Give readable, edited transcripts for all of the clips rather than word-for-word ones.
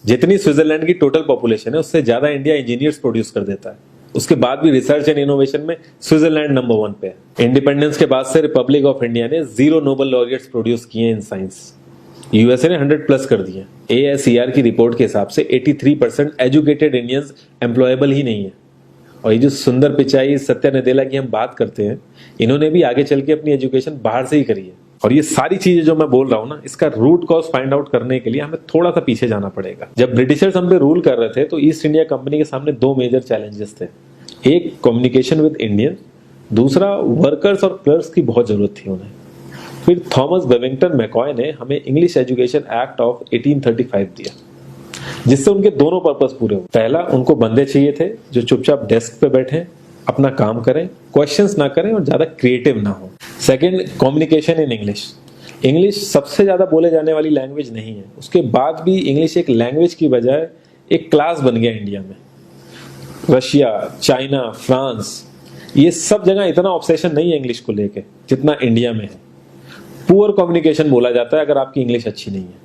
जितनी स्विट्जरलैंड की total population है उससे ज्यादा इंडिया इंजीनियर्स प्रोड्यूस कर देता है। उसके बाद भी रिसर्च एंड इनोवेशन में स्विट्जरलैंड नंबर 1 पे है। इंडिपेंडेंस के बाद से रिपब्लिक ऑफ इंडिया ने 0 नोबेल लॉरियट्स प्रोड्यूस किए इन साइंस। यूएसए ने 100 प्लस कर दिए। ASER की रिपोर्ट के हिसाब से 83% एजुकेटेड इंडियंस एम्प्लॉयबल ही नहीं है। और ये जो सुंदर पिचाई सत्या नदेला की हम बात करते हैं, इन्होंने भी आगे चल के अपनी एजुकेशन बाहर से ही करी है। और ये सारी चीजें जो मैं बोल रहा हूँ ना, इसका रूट कॉज फाइंड आउट करने के लिए हमें थोड़ा सा पीछे जाना पड़ेगा। जब ब्रिटिशर्स हम पे रूल कर रहे थे तो ईस्ट इंडिया कंपनी के सामने 2 मेजर चैलेंजेस थे। एक कम्युनिकेशन विद इंडियन, दूसरा वर्कर्स और क्लर्क्स की बहुत जरूरत थी उन्हें। फिर थॉमस बेविंगटन मैकॉय ने हमें इंग्लिश एजुकेशन एक्ट ऑफ 1835 दिया, जिससे उनके दोनों पर्पस पूरे हुए। पहला, उनको बंदे चाहिए थे जो चुपचाप डेस्क पे बैठे, अपना काम करें, क्वेश्चंस ना करें और ज्यादा क्रिएटिव ना हो। Second, communication in English. English सबसे ज्यादा बोले जाने वाली लैंग्वेज नहीं है, उसके बाद भी इंग्लिश एक लैंग्वेज की बजाय एक क्लास बन गया इंडिया में। रशिया, चाइना, फ्रांस, ये सब जगह इतना ऑब्सेशन नहीं है इंग्लिश को लेके जितना इंडिया में है। पुअर कम्युनिकेशन बोला जाता है अगर आपकी इंग्लिश अच्छी नहीं है,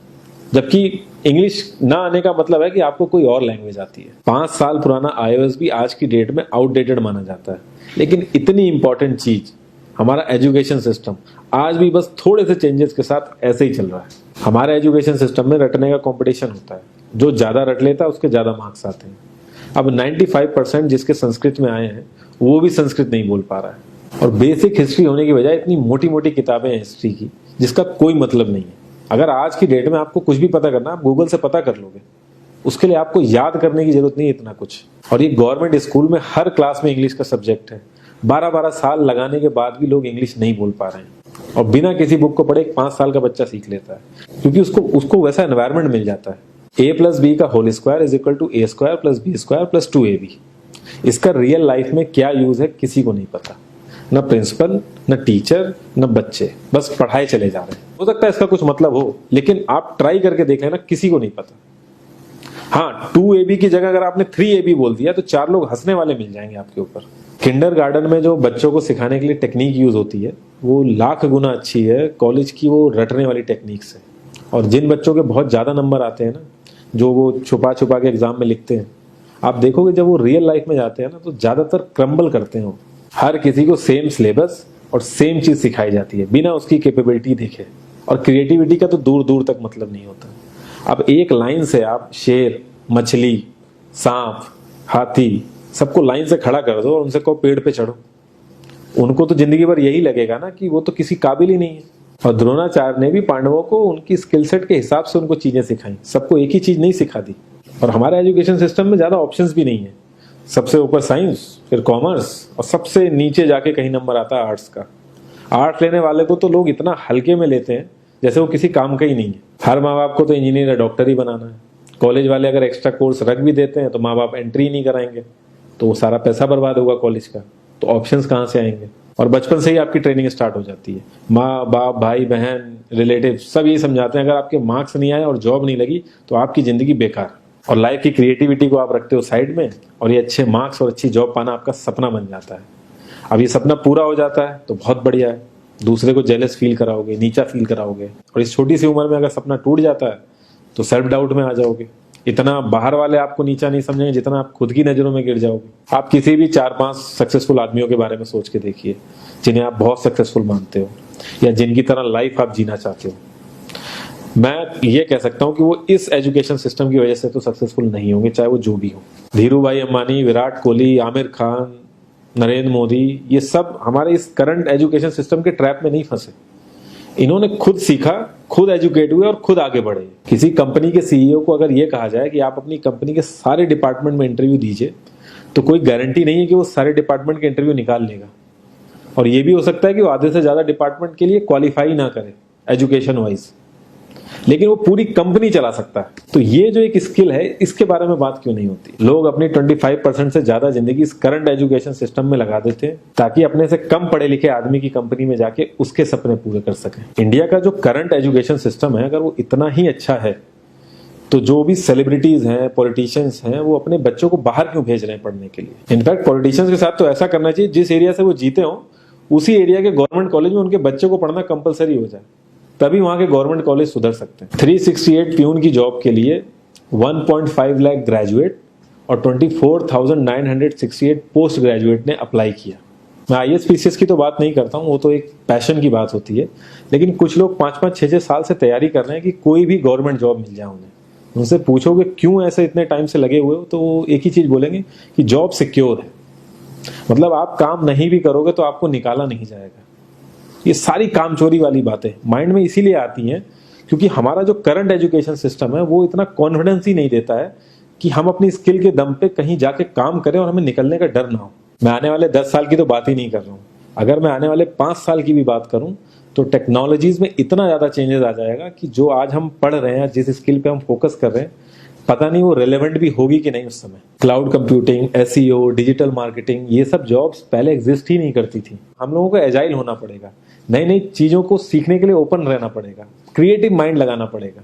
जबकि इंग्लिश ना आने का मतलब है कि आपको कोई और लैंग्वेज आती है। 5 साल पुराना iOS भी आज की डेट में आउटडेटेड माना जाता है। लेकिन इतनी इंपॉर्टेंट चीज हमारा एजुकेशन सिस्टम आज भी बस थोड़े से चेंजेस के साथ ऐसे ही चल रहा है। हमारे एजुकेशन सिस्टम में रटने का कंपटीशन होता है, जो ज्यादा रट लेता है उसके ज्यादा मार्क्स आते हैं। अब 95% जिसके संस्कृत में आए हैं वो भी संस्कृत नहीं बोल पा रहा है। और बेसिक हिस्ट्री होने की बजाय इतनी मोटी मोटी किताबें हैं हिस्ट्री की जिसका कोई मतलब नहीं है। अगर आज की डेट में आपको कुछ भी पता करना, आप गूगल से पता कर लोगे। उसके लिए आपको याद करने की जरूरत नहीं है इतना कुछ। और ये गवर्नमेंट स्कूल में हर क्लास में इंग्लिश का सब्जेक्ट है। 12-12 साल लगाने के बाद भी लोग इंग्लिश नहीं बोल पा रहे हैं। और बिना किसी बुक को पढ़े एक 5 साल का बच्चा सीख लेता है, क्योंकि उसको वैसा एनवायरमेंट मिल जाता है। A+B का whole square is equal to A² + B² + 2AB। इसका रियल लाइफ में क्या यूज है किसी को नहीं पता, न प्रिंसिपल, न टीचर, न बच्चे, बस पढ़ाए चले जा रहे हैं। हो सकता है इसका कुछ मतलब हो, लेकिन आप ट्राई करके देख लेना, किसी को नहीं पता। हाँ, 2AB की जगह अगर आपने 3AB बोल दिया तो 4 लोग हंसने वाले मिल जाएंगे आपके ऊपर। किंडरगार्टन में जो बच्चों को सिखाने के लिए टेक्निक यूज होती है वो लाख गुना अच्छी है कॉलेज की वो रटने वाली टेक्निक से। और जिन बच्चों के बहुत ज्यादा नंबर आते हैं ना, जो वो छुपा छुपा के एग्जाम में लिखते हैं, आप देखोगे जब वो रियल लाइफ में जाते हैं ना तो ज्यादातर क्रम्बल करते हैं। हर किसी को सेम सिलेबस और सेम चीज सिखाई जाती है बिना उसकी कैपेबिलिटी देखे। और क्रिएटिविटी का तो दूर दूर तक मतलब नहीं होता। अब एक लाइन से आप शेर, मछली, सांप, हाथी सबको लाइन से खड़ा कर दो और उनसे कहो पेड़ पे चढ़ो, उनको तो जिंदगी भर यही लगेगा ना कि वो तो किसी काबिल ही नहीं है। और द्रोणाचार्य ने भी पांडवों को उनकी स्किल सेट के हिसाब से उनको चीजें सिखाई, सबको एक ही चीज नहीं सिखा दी। और हमारे एजुकेशन सिस्टम में ज्यादा ऑप्शंस भी नहीं है। सबसे ऊपर साइंस, फिर कॉमर्स, और सबसे नीचे जाके कहीं नंबर आता है आर्ट्स का। आर्ट्स लेने वाले को तो लोग इतना हल्के में लेते हैं जैसे वो किसी काम का ही नहीं है। हर माँ बाप को तो इंजीनियर या डॉक्टर ही बनाना है। कॉलेज वाले अगर एक्स्ट्रा कोर्स रख भी देते हैं तो माँ बाप एंट्री नहीं कराएंगे, तो वो सारा पैसा बर्बाद होगा कॉलेज का। तो ऑप्शंस कहाँ से आएंगे? और बचपन से ही आपकी ट्रेनिंग स्टार्ट हो जाती है। माँ बाप, भाई बहन, रिलेटिव सब ये समझाते हैं अगर आपके मार्क्स नहीं आए और जॉब नहीं लगी तो आपकी जिंदगी बेकार। और लाइफ की क्रिएटिविटी को आप रखते हो साइड में, और ये अच्छे मार्क्स और अच्छी जॉब पाना आपका सपना बन जाता है। अब ये सपना पूरा हो जाता है तो बहुत बढ़िया है, दूसरे को जेलस फील कराओगे, नीचा फील कराओगे। और इस छोटी सी उम्र में अगर सपना टूट जाता है तो सेल्फ डाउट में आ जाओगे। इतना बाहर वाले आपको नीचा नहीं समझेंगे जितना आप खुद की नजरों में गिर जाओगे। आप किसी भी 4-5 सक्सेसफुल आदमियों के बारे में सोच के देखिए जिन्हें आप बहुत सक्सेसफुल मानते हो या जिनकी तरह लाइफ आप जीना चाहते हो। मैं ये कह सकता हूं कि वो इस एजुकेशन सिस्टम की वजह से तो सक्सेसफुल नहीं होंगे, चाहे वो जो भी हो। धीरू भाई अंबानी, विराट कोहली, आमिर खान, नरेंद्र मोदी, ये सब हमारे इस करंट एजुकेशन सिस्टम के ट्रैप में नहीं फंसे। इन्होंने खुद सीखा, खुद एजुकेट हुए और खुद आगे बढ़े। किसी कंपनी के सीईओ को अगर ये कहा जाए कि आप अपनी कंपनी के सारे डिपार्टमेंट में इंटरव्यू दीजिए, तो कोई गारंटी नहीं है कि वो सारे डिपार्टमेंट के इंटरव्यू निकाल लेगा। और ये भी हो सकता है कि वो आधे से ज्यादा डिपार्टमेंट के लिए क्वालिफाई ना करे एजुकेशन वाइज, लेकिन वो पूरी कंपनी चला सकता है। तो ये जो एक स्किल है, इसके बारे में बात क्यों नहीं होती? लोग अपनी 25% से ज्यादा जिंदगी इस करंट एजुकेशन सिस्टम में लगा देते हैं ताकि अपने से कम पढ़े लिखे आदमी की कंपनी में जाके उसके सपने पूरे कर सकें। इंडिया का जो करंट एजुकेशन सिस्टम है, अगर वो इतना ही अच्छा है तो जो भी सेलिब्रिटीज हैं, पॉलिटिशियंस हैं, वो अपने बच्चों को बाहर क्यों भेज रहे हैं पढ़ने के लिए? इनफैक्ट पॉलिटिशियंस के साथ तो ऐसा करना चाहिए, जिस एरिया से वो जीते हो उसी एरिया के गवर्नमेंट कॉलेज में उनके बच्चे को पढ़ना कंपलसरी हो जाए, तभी वहां के गवर्नमेंट कॉलेज सुधर सकते हैं। 368 प्यून की जॉब के लिए 1.5 लाख ग्रेजुएट और 24,968 पोस्ट ग्रेजुएट ने अप्लाई किया। मैं IAS-PCS की तो बात नहीं करता हूँ, वो तो एक पैशन की बात होती है, लेकिन कुछ लोग 5-5, 6-6 साल से तैयारी कर रहे हैं कि कोई भी गवर्नमेंट जॉब मिल जाए उन्हें। उनसे पूछोगे क्यों ऐसे इतने टाइम से लगे हुए हो, तो वो एक ही चीज बोलेंगे कि जॉब सिक्योर है। मतलब आप काम नहीं भी करोगे तो आपको निकाला नहीं जाएगा। ये सारी कामचोरी वाली बातें माइंड में इसीलिए आती हैं क्योंकि हमारा जो करंट एजुकेशन सिस्टम है वो इतना कॉन्फिडेंस ही नहीं देता है कि हम अपनी स्किल के दम पे कहीं जाके काम करें और हमें निकलने का डर ना हो। मैं आने वाले 10 साल की तो बात ही नहीं कर रहा हूँ, अगर मैं आने वाले 5 साल की भी बात करूं तो टेक्नोलॉजीज में इतना ज्यादा चेंजेस आ जाएगा कि जो आज हम पढ़ रहे हैं, जिस स्किल पे हम फोकस कर रहे हैं, पता नहीं वो रेलेवेंट भी होगी कि नहीं उस समय। Cloud computing, SEO, digital marketing, ये सब जॉब्स पहले एग्जिस्ट ही नहीं करती थी। हम लोगों को एजाइल होना पड़ेगा, नई नई चीजों को सीखने के लिए ओपन रहना पड़ेगा, क्रिएटिव माइंड लगाना पड़ेगा।